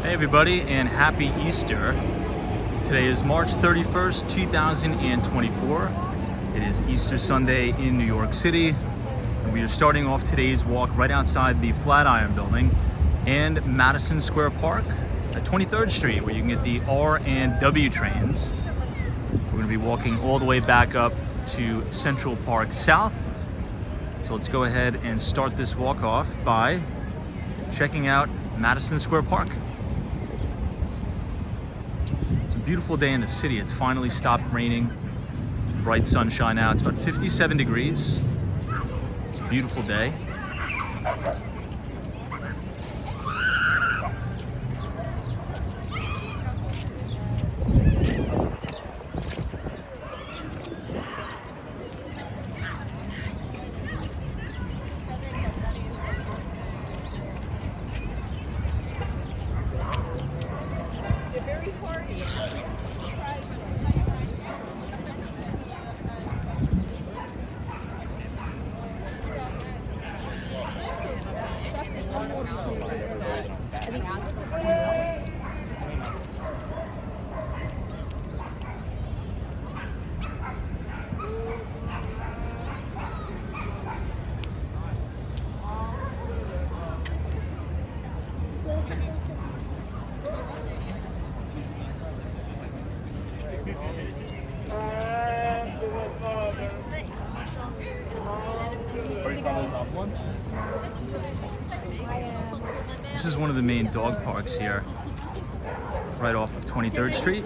Hey everybody, and happy Easter. Today is March 31st, 2024. It is Easter Sunday in New York City. And we are starting off today's walk right outside the Flatiron Building and Madison Square Park at 23rd Street, where you can get the R and W trains. We're going to be walking all the way back up to Central Park South. So let's go ahead and start this walk off by checking out Madison Square Park. It's a beautiful day in the city. It's finally stopped raining. Bright sunshine out. It's about 57 degrees. It's a beautiful day. This is one of the main dog parks here, right off of 23rd Street.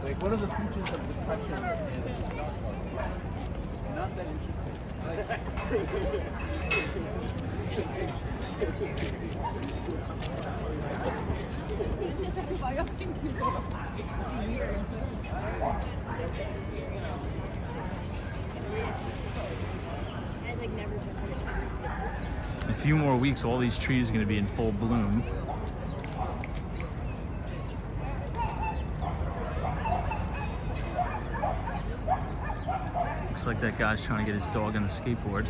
Like, what are the features of this practice? Not that In a few more weeks, all these trees are going to be in full bloom. Looks like that guy's trying to get his dog on the skateboard.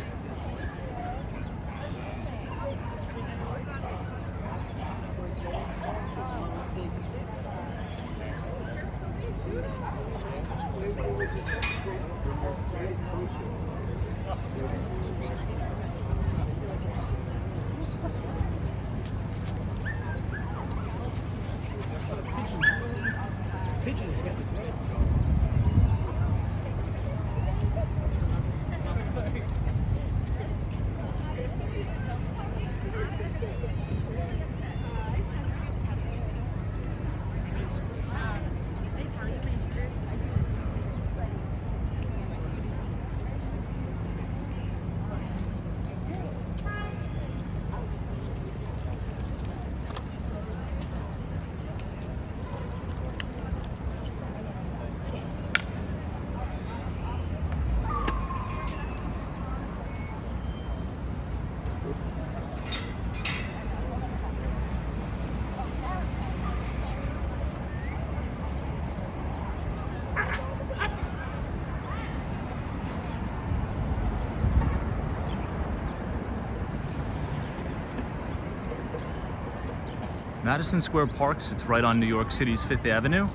Madison Square Park sits right on New York City's 5th Avenue.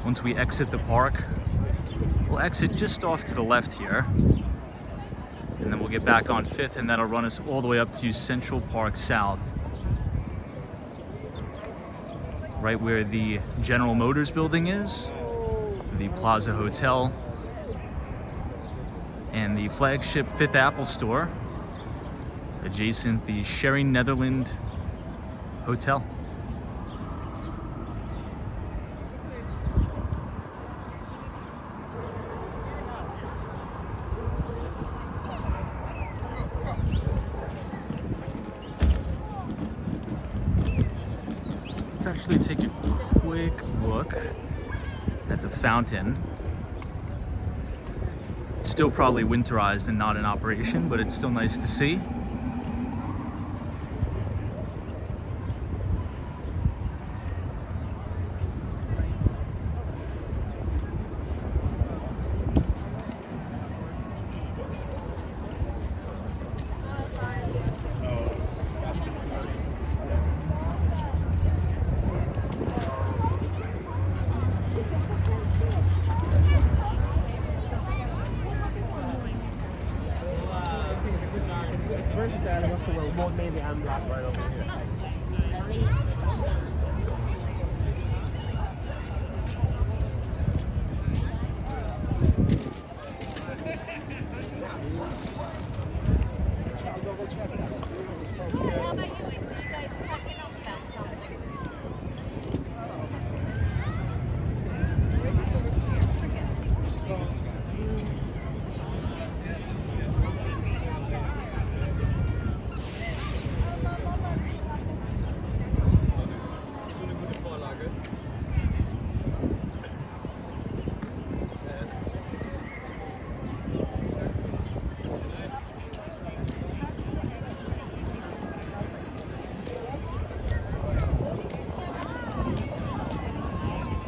Once we exit the park, we'll exit just off to the left here. And then we'll get back on 5th, and that'll run us all the way up to Central Park South. Right where the General Motors building is, the Plaza Hotel, and the Flagship Fifth Apple store, adjacent the Sherry Netherland Hotel. Let's actually take a quick look at the fountain. It's still probably winterized and not in operation, but it's still nice to see. It's versatile enough to wear both navy and black right over here.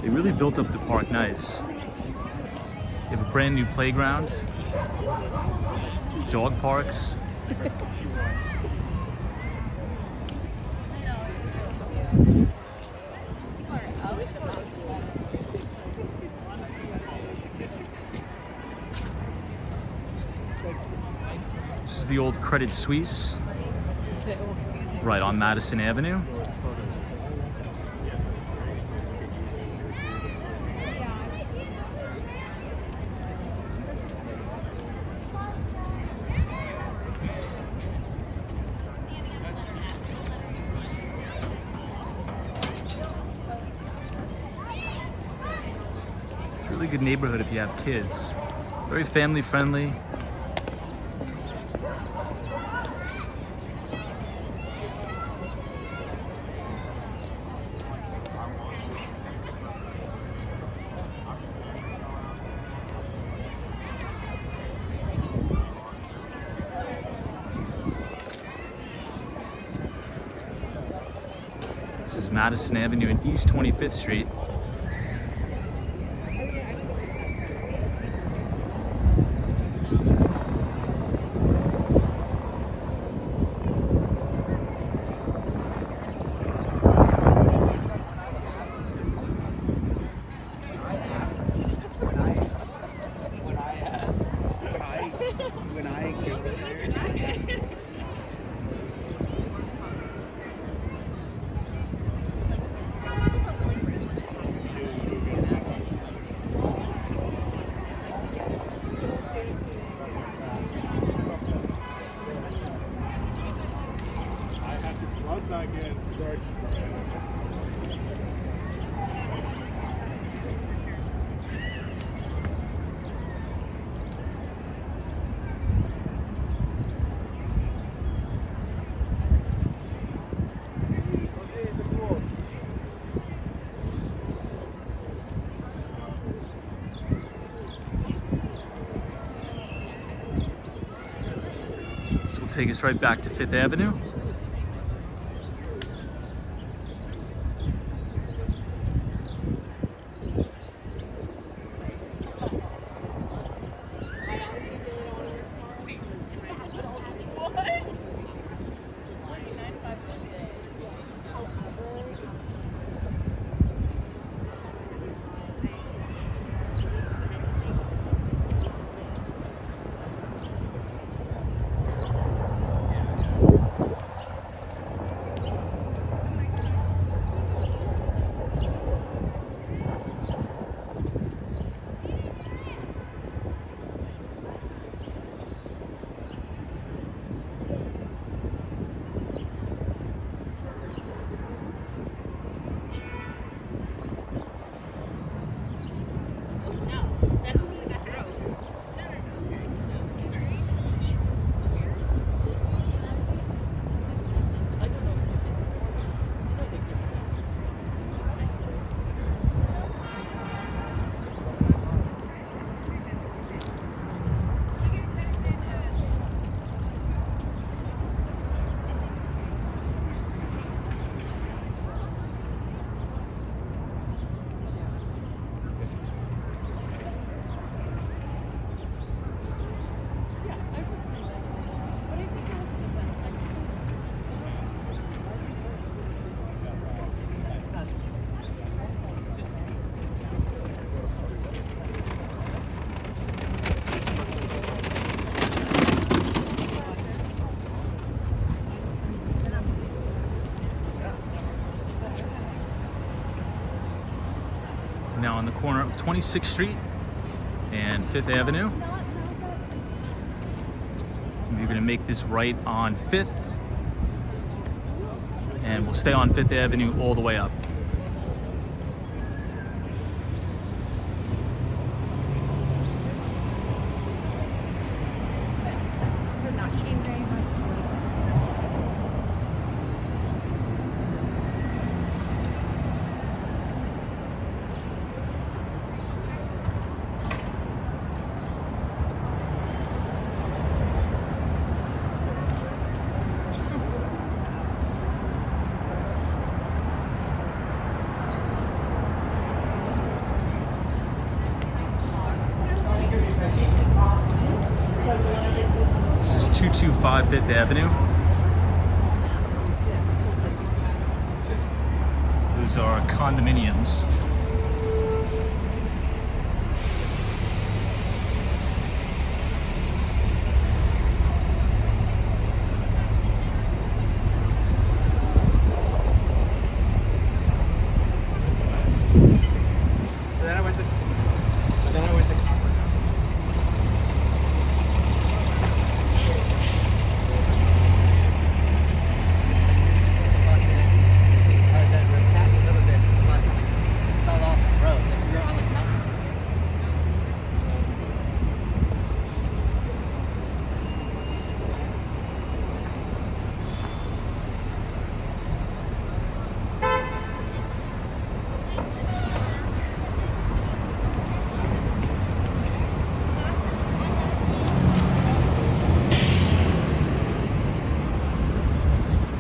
They really built up the park nice. They have a brand new playground, dog parks. This is the old Credit Suisse, right on Madison Avenue. It's a really good neighborhood if you have kids. Very family friendly. This is Madison Avenue and East 25th Street. This will take us right back to Fifth Avenue. 26th Street and 5th Avenue. We're going to make this right on 5th, and we'll stay on 5th Avenue all the way up. This is 225 5th Avenue. Those are condominiums. Then I went to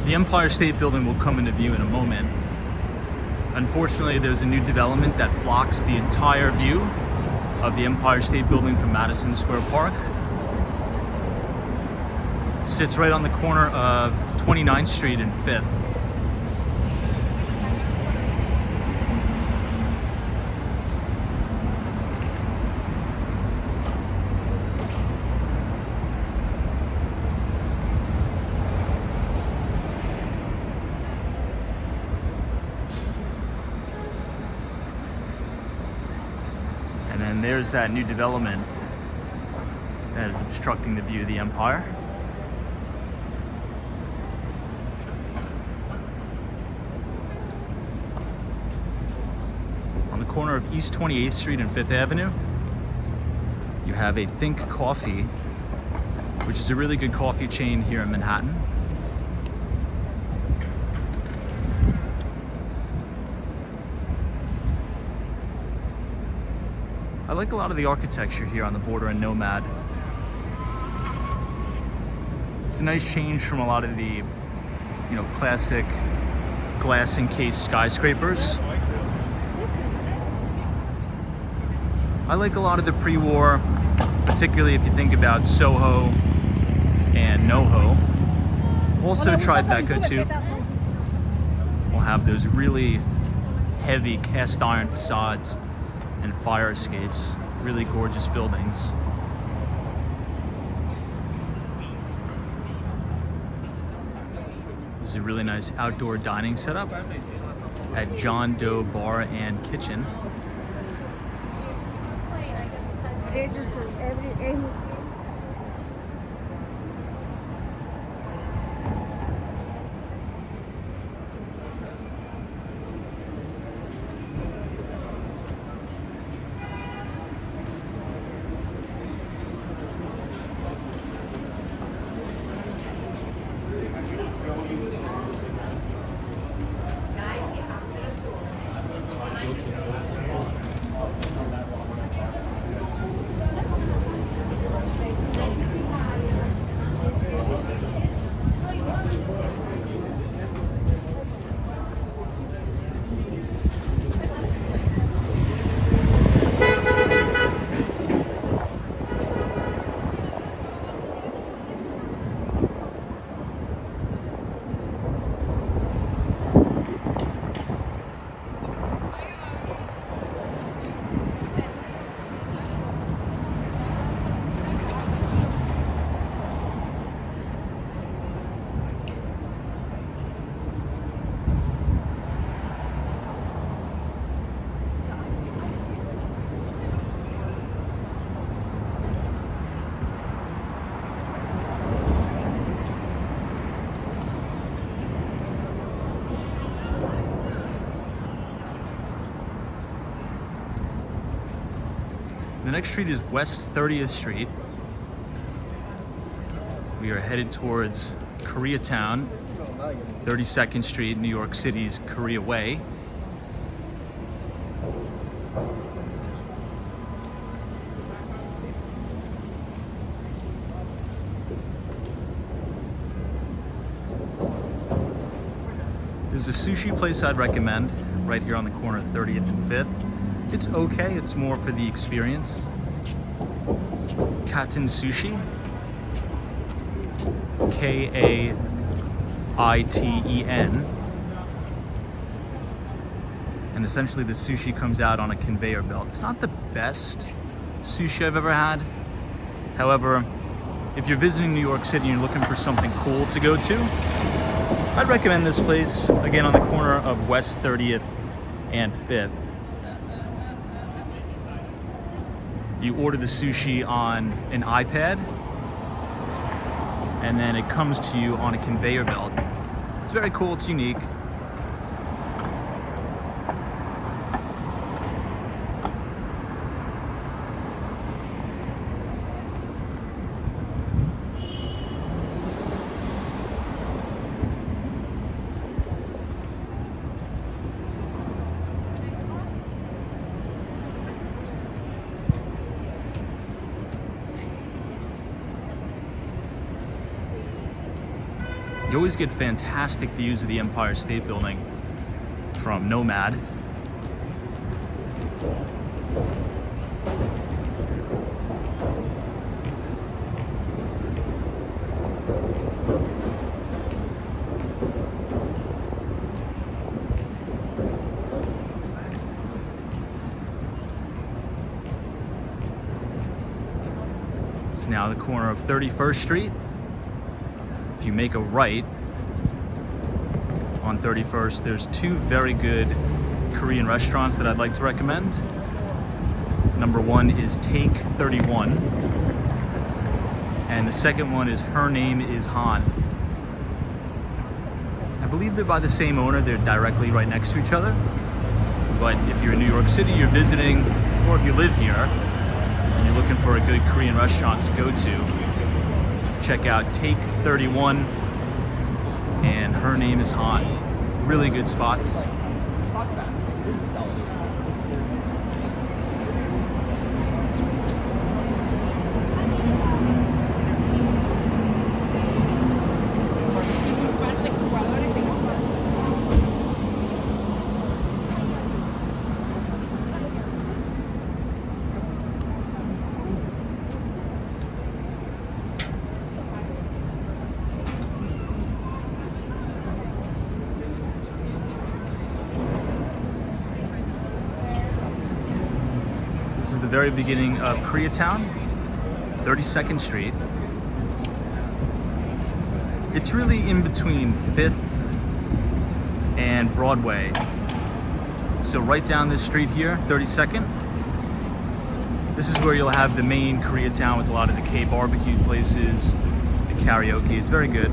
The Empire State Building will come into view in a moment. Unfortunately, there's a new development that blocks the entire view of the Empire State Building from Madison Square Park. It sits right on the corner of 29th Street and 5th. And then there's that new development that is obstructing the view of the Empire. On the corner of East 28th Street and 5th Avenue, you have a Think Coffee, which is a really good coffee chain here in Manhattan. I like a lot of the architecture here on the border and Nomad. It's a nice change from a lot of the, classic glass encased skyscrapers. I like a lot of the pre-war, particularly if you think about Soho and NoHo. Also Tribeca too. We'll have those really heavy cast iron facades and fire escapes. Really gorgeous buildings. This is a really nice outdoor dining setup at John Doe Bar and Kitchen. The next street is West 30th Street. We are headed towards Koreatown, 32nd Street, New York City's Korea Way. There's a sushi place I'd recommend right here on the corner of 30th and 5th. It's okay, it's more for the experience. Kaiten Sushi. Kaiten. And essentially the sushi comes out on a conveyor belt. It's not the best sushi I've ever had. However, if you're visiting New York City and you're looking for something cool to go to, I'd recommend this place, again on the corner of West 30th and 5th. You order the sushi on an iPad, and then it comes to you on a conveyor belt. It's very cool, it's unique. You always get fantastic views of the Empire State Building from Nomad. It's now the corner of 31st Street. If you make a right on 31st, there's two very good Korean restaurants that I'd like to recommend. Number one is Take 31, and the second one is Her Name is Han. I believe they're by the same owner, they're directly right next to each other. But if you're in New York City, you're visiting, or if you live here, and you're looking for a good Korean restaurant to go to, check out Take 31 and Her Name is Han. Really good spots. This is the very beginning of Koreatown, 32nd Street. It's really in between 5th and Broadway. So right down this street here, 32nd, this is where you'll have the main Koreatown with a lot of the K-barbecue places, the karaoke. It's very good.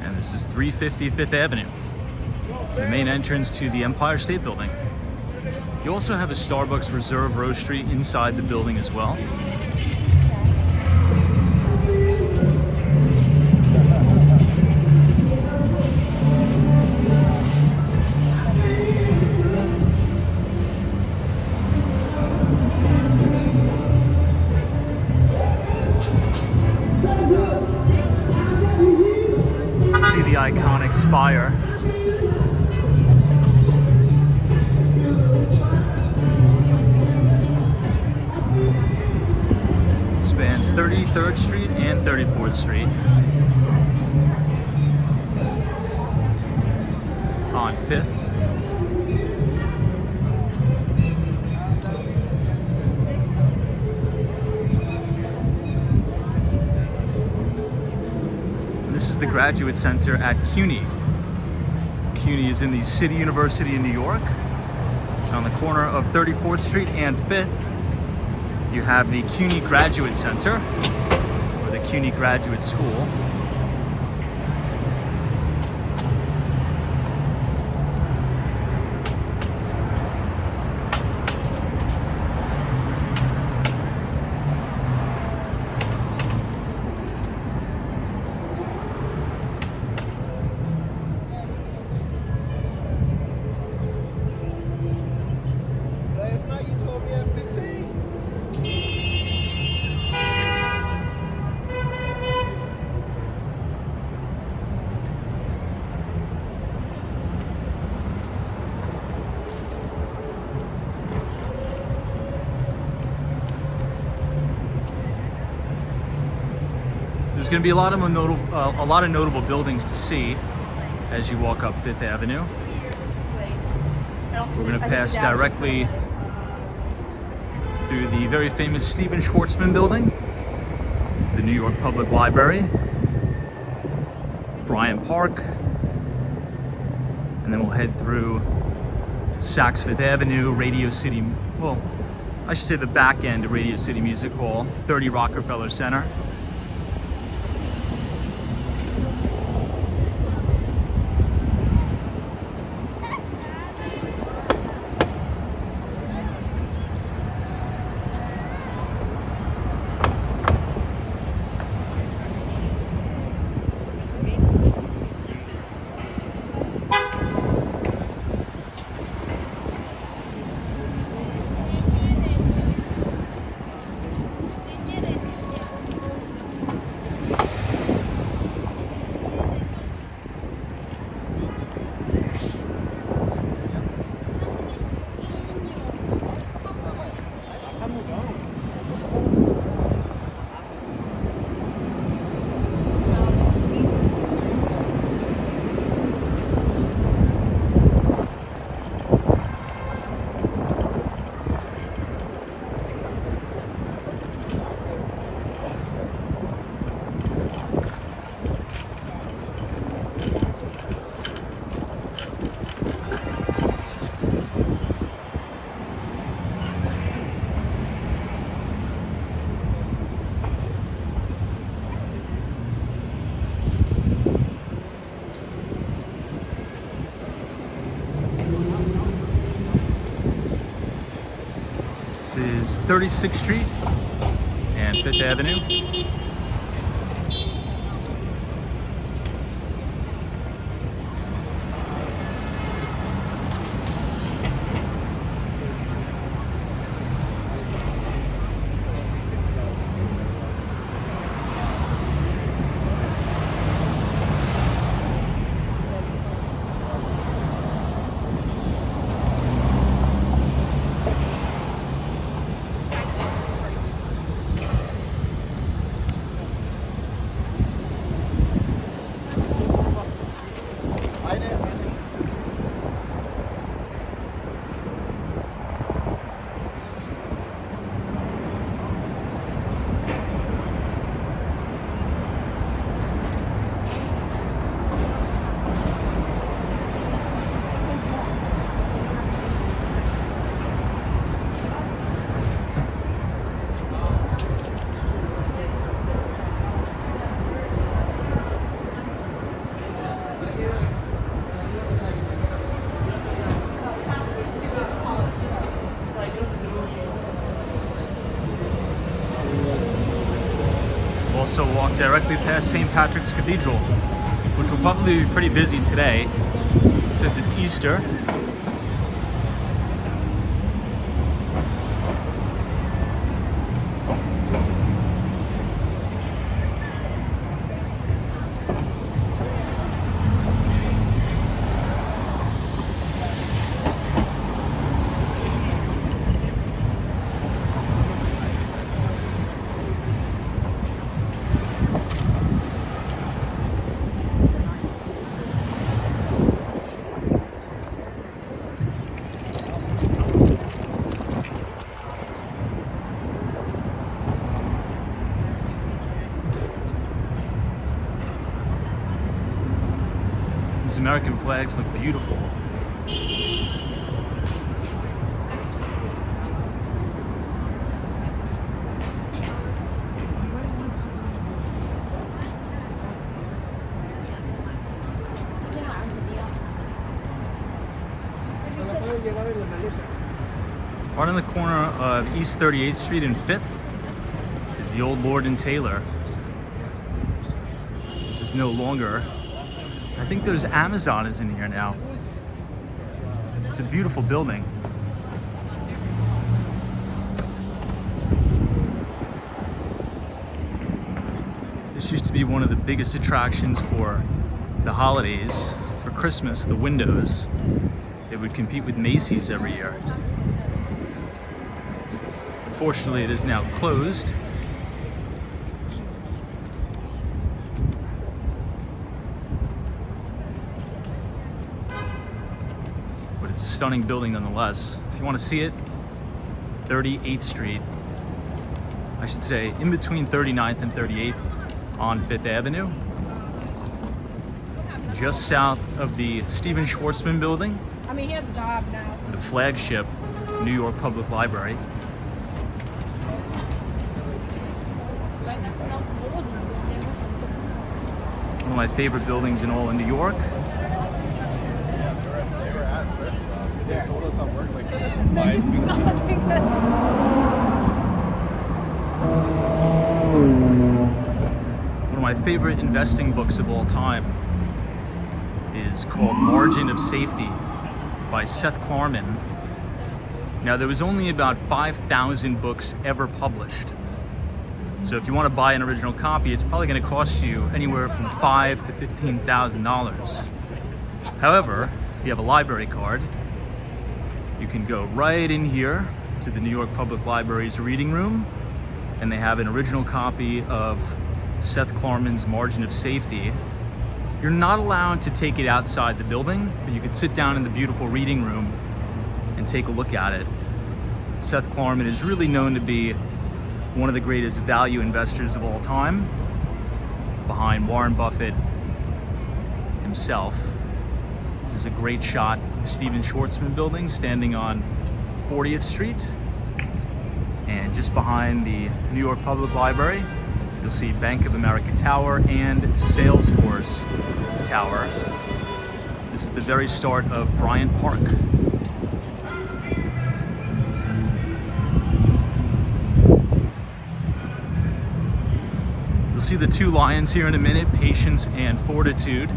And this is 350 Fifth Avenue, the main entrance to the Empire State Building. You also have a Starbucks Reserve Roastery inside the building as well. See the iconic spire. Spans 33rd Street and 34th Street. On 5th. And this is the Graduate Center at CUNY. CUNY is in the City University in New York. On the corner of 34th Street and 5th, you have the CUNY Graduate Center, or the CUNY Graduate School. Last night you told me at 15. There's going to be a lot of notable buildings to see as you walk up Fifth Avenue. We're going to pass directly through the very famous Stephen Schwarzman building, the New York Public Library, Bryant Park, and then we'll head through Saks Fifth Avenue, Radio City, well, I should say the back end of Radio City Music Hall, 30 Rockefeller Center. This is 36th Street and 5th Avenue. Also walk directly past St. Patrick's Cathedral, which will probably be pretty busy today since it's Easter. These American flags look beautiful. Right on the corner of East 38th Street and 5th is the old Lord and Taylor. This is no longer. I think there's Amazon is in here now. It's a beautiful building. This used to be one of the biggest attractions for the holidays. For Christmas, the windows. It would compete with Macy's every year. Unfortunately, it is now closed. But it's a stunning building nonetheless. If you want to see it, 38th Street, I should say in between 39th and 38th on 5th Avenue. Just south of the Stephen Schwarzman building. I mean, he has a job now. The Flagship New York Public Library. One of my favorite buildings in all of New York. They told us on work like One of my favorite investing books of all time is called Margin of Safety by Seth Klarman. Now, there was only about 5,000 books ever published. So if you want to buy an original copy, it's probably going to cost you anywhere from $5,000 to $15,000. However, if you have a library card, you can go right in here to the New York Public Library's reading room, and they have an original copy of Seth Klarman's Margin of Safety. You're not allowed to take it outside the building, but you could sit down in the beautiful reading room and take a look at it. Seth Klarman is really known to be one of the greatest value investors of all time, behind Warren Buffett himself. This is a great shot of the Stephen Schwarzman building, standing on 40th Street. And just behind the New York Public Library, you'll see Bank of America Tower and Salesforce Tower. This is the very start of Bryant Park. You'll see the two lions here in a minute, Patience and Fortitude.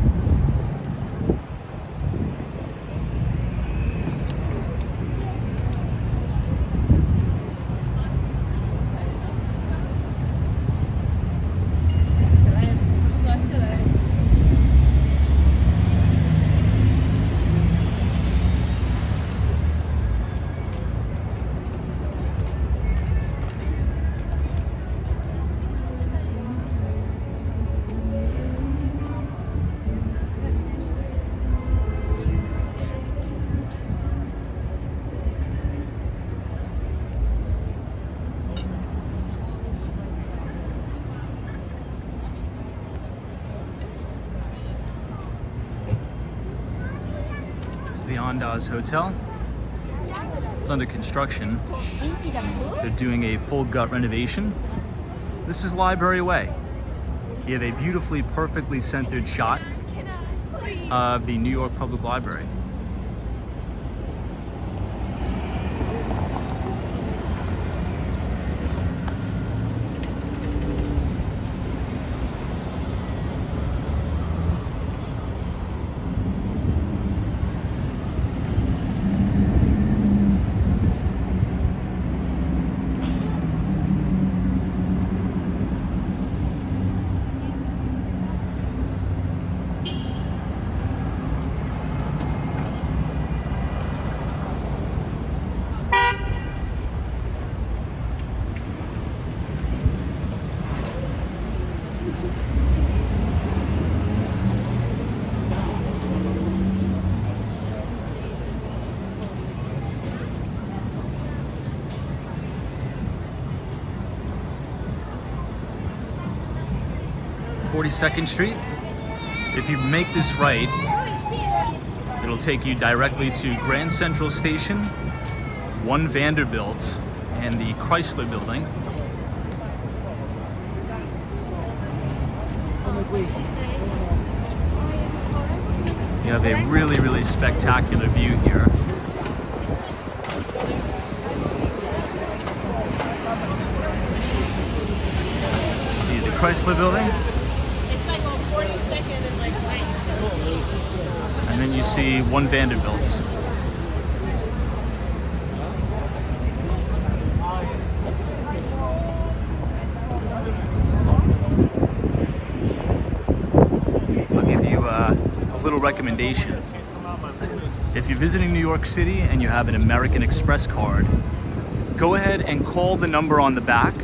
The Andaz Hotel. It's under construction. They're doing a full gut renovation. This is Library Way. You have a beautifully, perfectly centered shot of the New York Public Library. 42nd Street. If you make this right, it'll take you directly to Grand Central Station, 1 Vanderbilt, and the Chrysler Building. You have a really, really spectacular view here. See the Chrysler Building? It's like on 42nd and like 9th. And then you see 1 Vanderbilt. I'll give you a little recommendation. If you're visiting New York City and you have an American Express card, go ahead and call the number on the back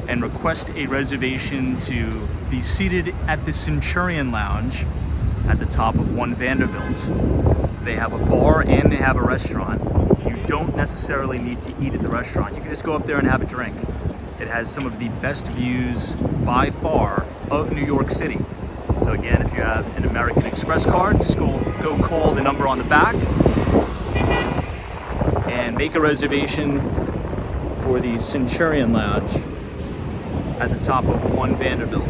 and request a reservation to be seated at the Centurion Lounge at the top of 1 Vanderbilt. They have a bar and they have a restaurant. You don't necessarily need to eat at the restaurant. You can just go up there and have a drink. It has some of the best views by far of New York City. So again, if you have an American Express card, just go call the number on the back and make a reservation for the Centurion Lounge at the top of 1 Vanderbilt.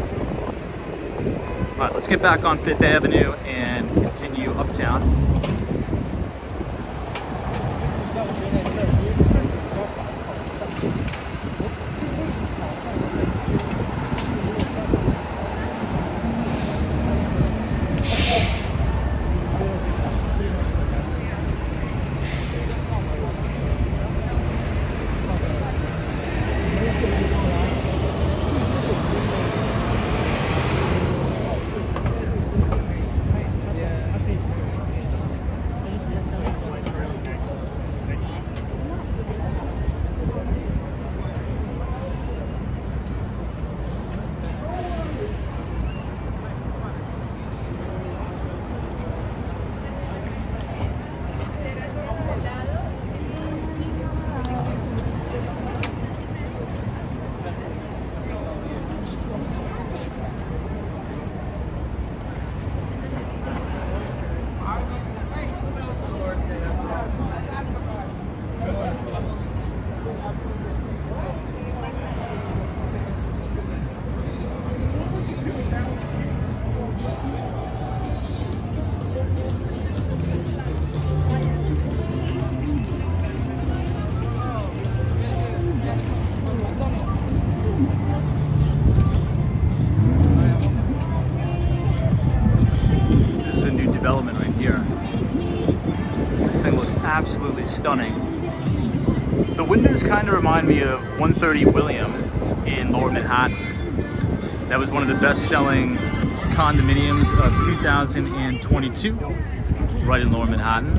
All right, let's get back on 5th Avenue and continue uptown. Development right here. This thing looks absolutely stunning. The windows kind of remind me of 130 William in Lower Manhattan. That was one of the best-selling condominiums of 2022, right in Lower Manhattan.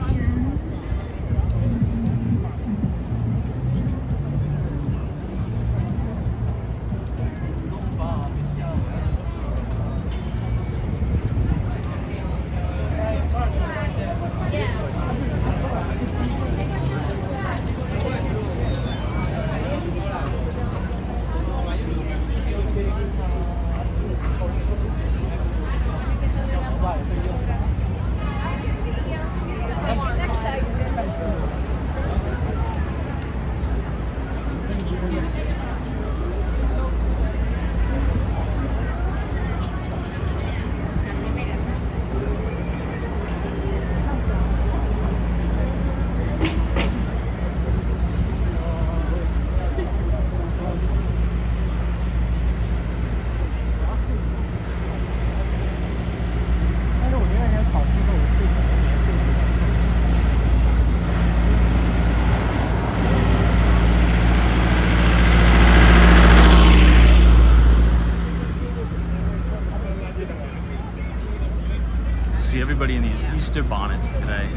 See everybody in these Easter bonnets today.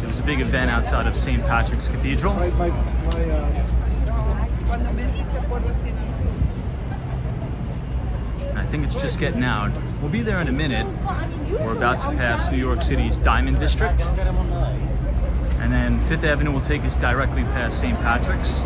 It was a big event outside of St. Patrick's Cathedral. I think it's just getting out. We'll be there in a minute. We're about to pass New York City's Diamond District. And then 5th Avenue will take us directly past St. Patrick's.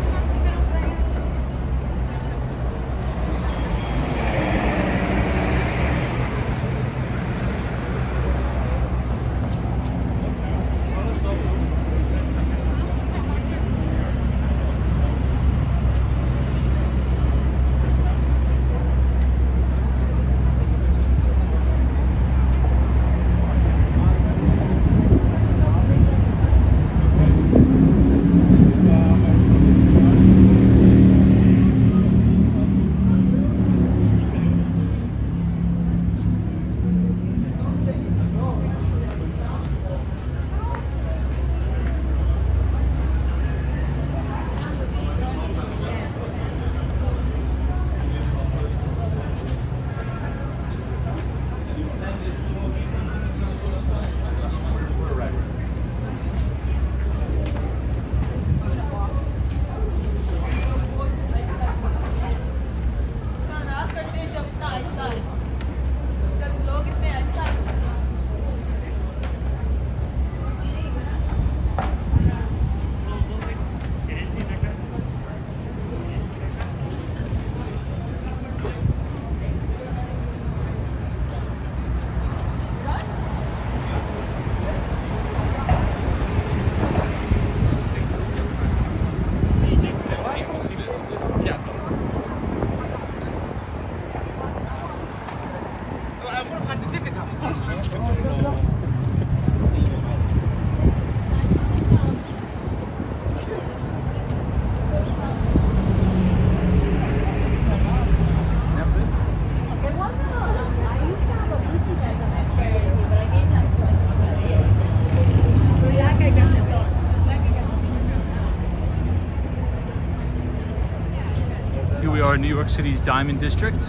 York City's Diamond District.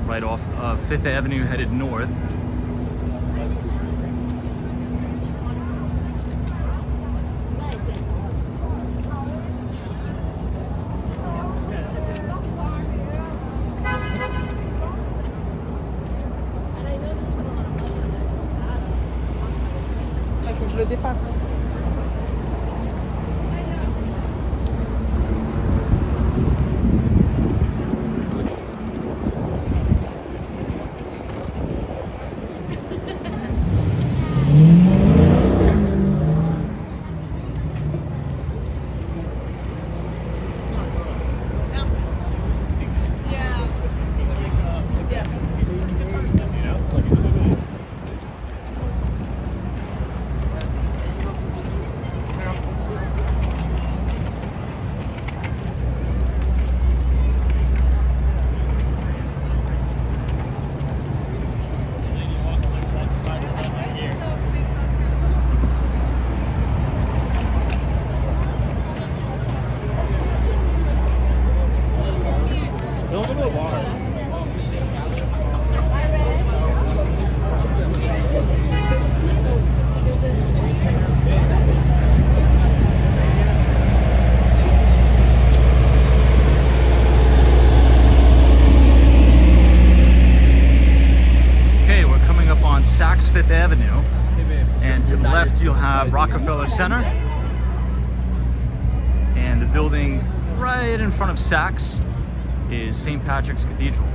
Right off of 5th Avenue headed north. Il faut que je le dépasse. Saks 5th Avenue, and to the left you'll have Rockefeller Center, and the building right in front of Saks is St. Patrick's Cathedral.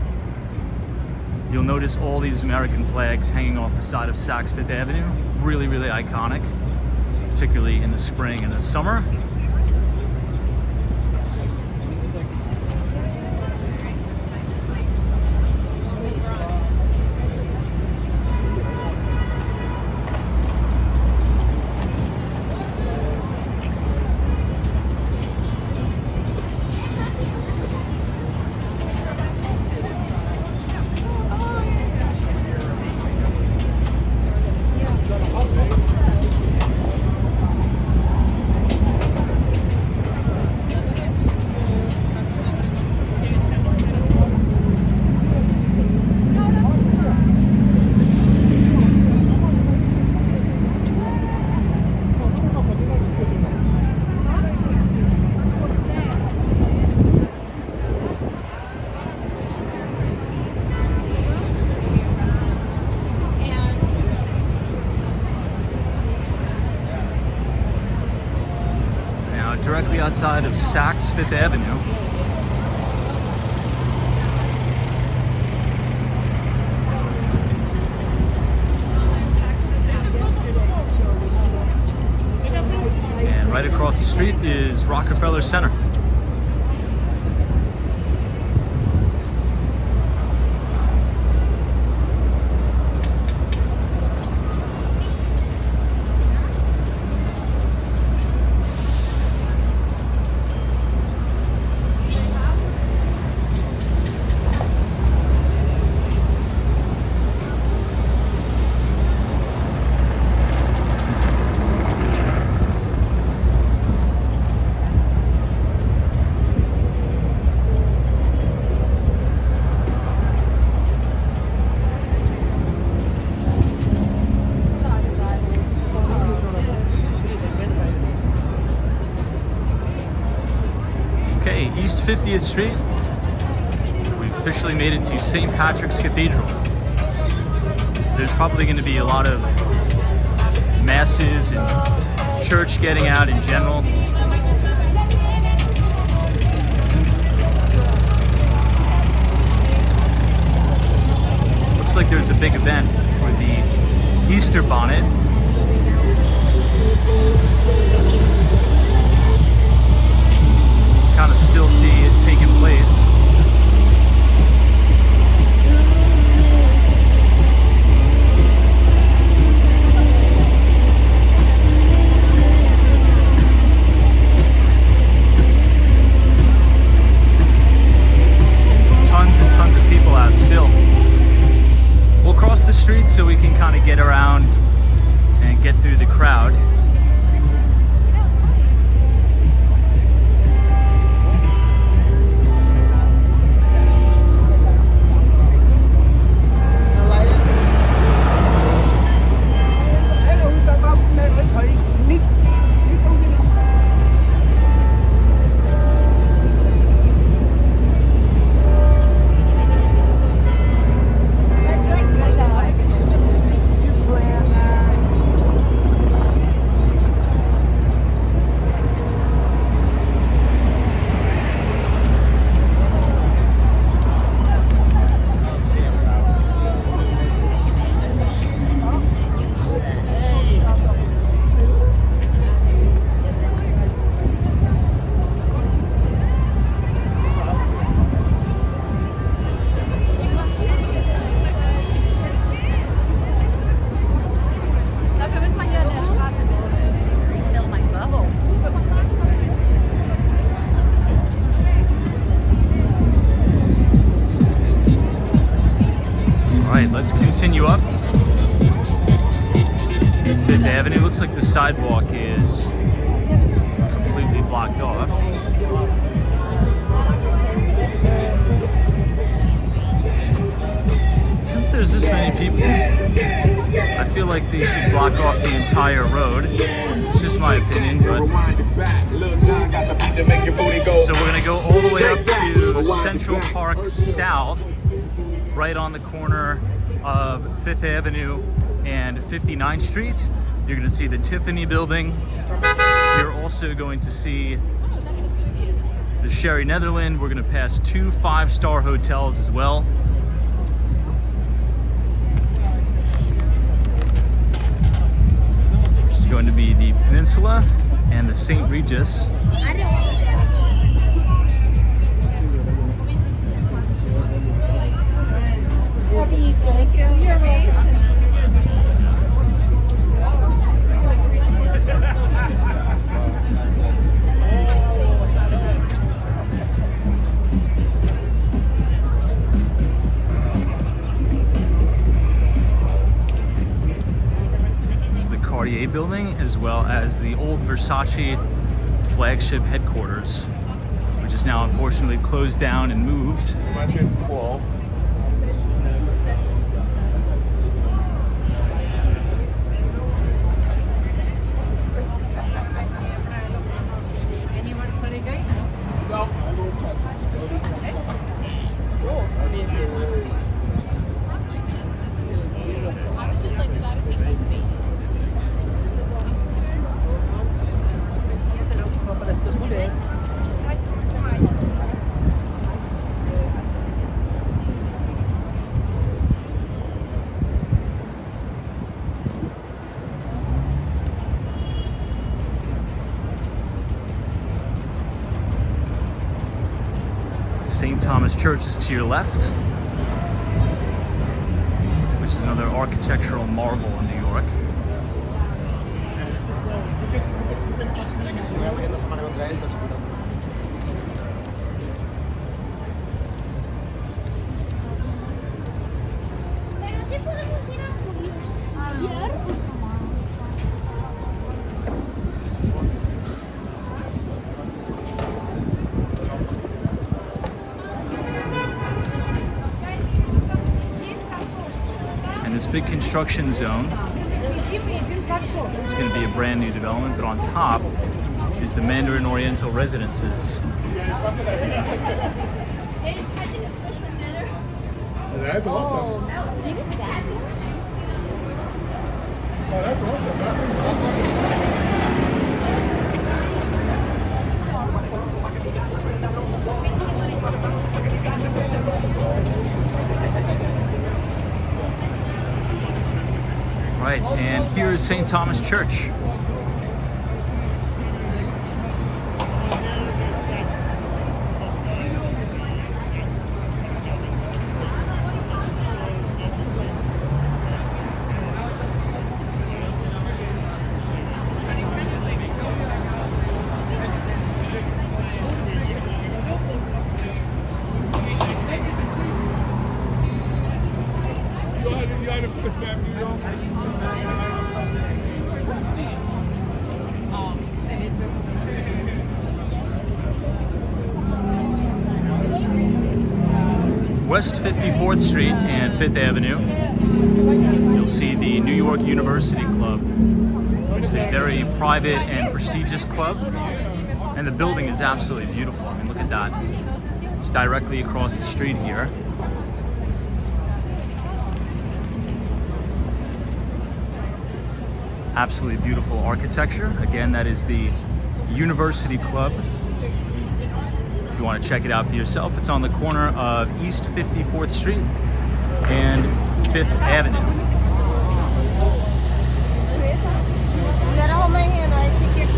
You'll notice all these American flags hanging off the side of Saks 5th Avenue. Really, really iconic, particularly in the spring and the summer. Directly outside of Saks 5th Avenue. And right across the street is Rockefeller Center. Okay, East 50th Street. We've officially made it to St. Patrick's Cathedral. There's probably going to be a lot of masses and church getting out in general. Looks like there's a big event for the Easter bonnet. Kind of still see it taking place. Tons and tons of people out still. We'll cross the street so we can kind of get around and get through the crowd. let's continue up Fifth Avenue. Looks like the sidewalk is completely blocked off. Since there's this many people, I feel like they should block off the entire road. It's just my opinion, but so we're gonna go all the way up to Central Park South, right on the corner of 5th Avenue and 59th Street. You're gonna see the Tiffany building. You're also going to see the Sherry Netherland. We're gonna pass 2 5-star hotels as well. It's going to be the Peninsula and the St. Regis. Happy Easter. Thank you. You're amazing. Building, as well as the old Versace Flagship headquarters, which is now unfortunately closed down and moved. Reminds me of Coral. St. Thomas Church is to your left, which is another architectural marvel in New York. This big construction zone, it's going to be a brand new development, but on top is the Mandarin Oriental Residences. That's awesome. Oh, that's awesome. Right, and here is St. Thomas Church. West 54th Street and 5th Avenue, you'll see the New York University Club, which is a very private and prestigious club, and the building is absolutely beautiful. I mean, look at that. It's directly across the street here. Absolutely beautiful architecture. Again, that is the University Club. If you want to check it out for yourself, it's on the corner of East 54th Street and 5th Avenue. You gotta hold my hand while I take your...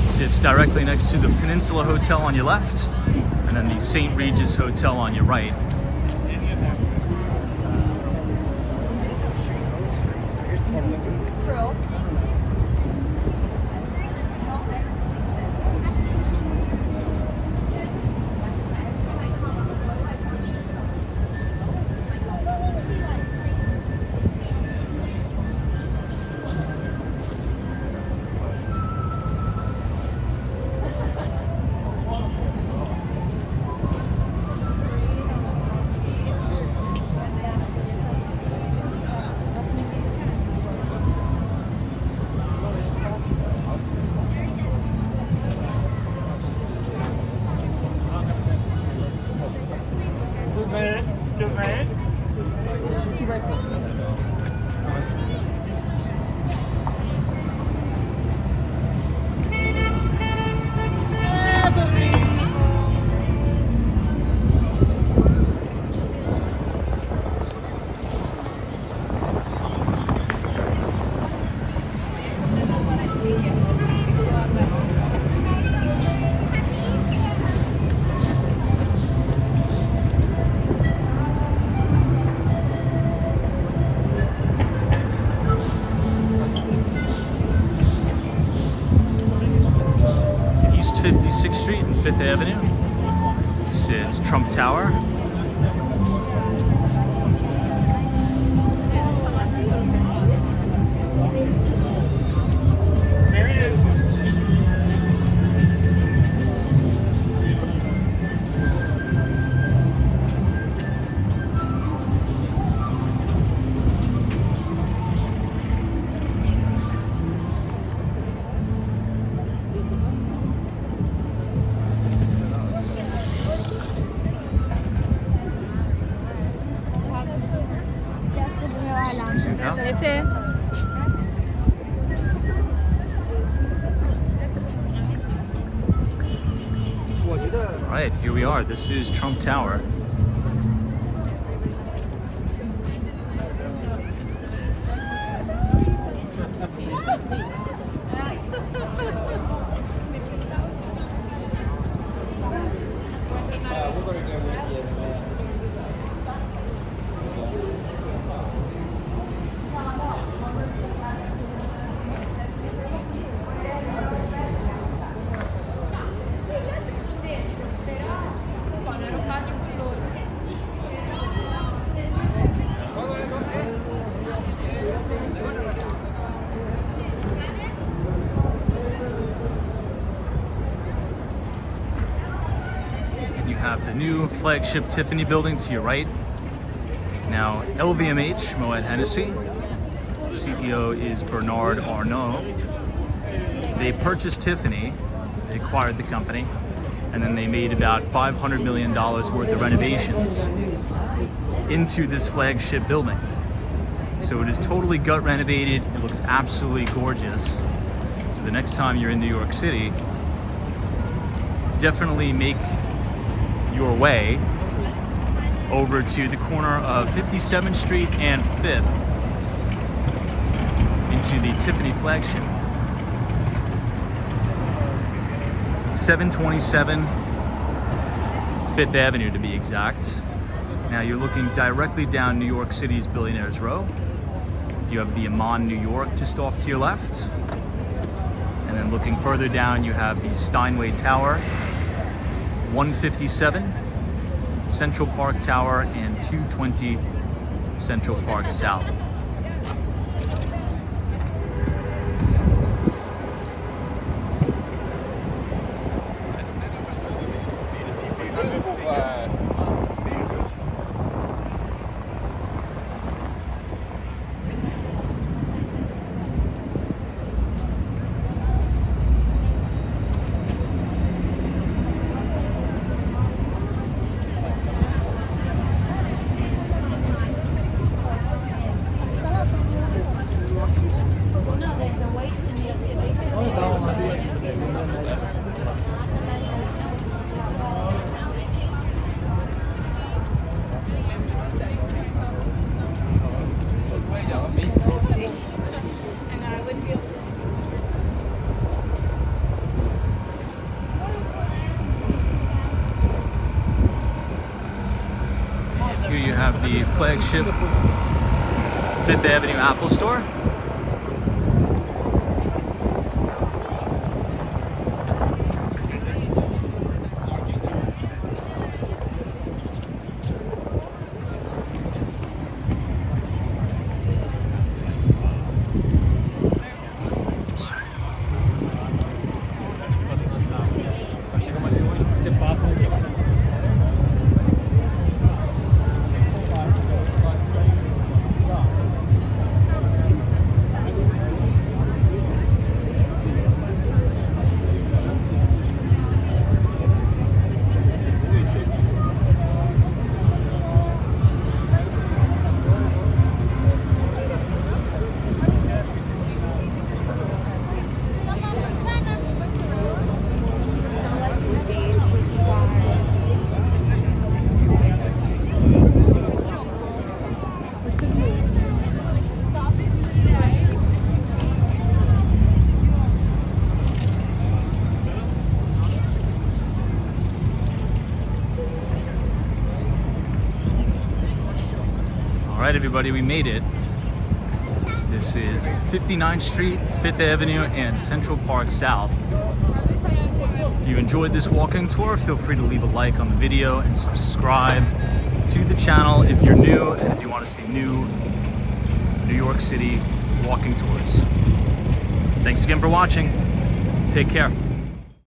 So it's directly next to the Peninsula Hotel on your left, and then the St. Regis Hotel on your right. True. East 56th Street and 5th Avenue. This is Trump Tower. Efe. All right, here we are. This is Trump Tower. You have the new Flagship Tiffany building to your right. Now LVMH, Moet Hennessy. CEO is Bernard Arnault. They purchased Tiffany, they acquired the company, and then they made about $500 million worth of renovations into this flagship building. So it is totally gut renovated. It looks absolutely gorgeous. So the next time you're in New York City, definitely make your way over to the corner of 57th Street and 5th into the Tiffany flagship. 727 5th Avenue to be exact. Now you're looking directly down New York City's Billionaires Row. You have the Amman, New York just off to your left. And then looking further down, you have the Steinway Tower, 157 Central Park Tower, and 220 Central Park South. Here you have the Flagship 5th Avenue Apple Store. right, everybody, we made it. This is 59th Street, 5th Avenue, and Central Park South. If you enjoyed this walking tour, feel free to leave a like on the video and subscribe to the channel if you're new and if you want to see new New York City walking tours. Thanks again for watching. Take care.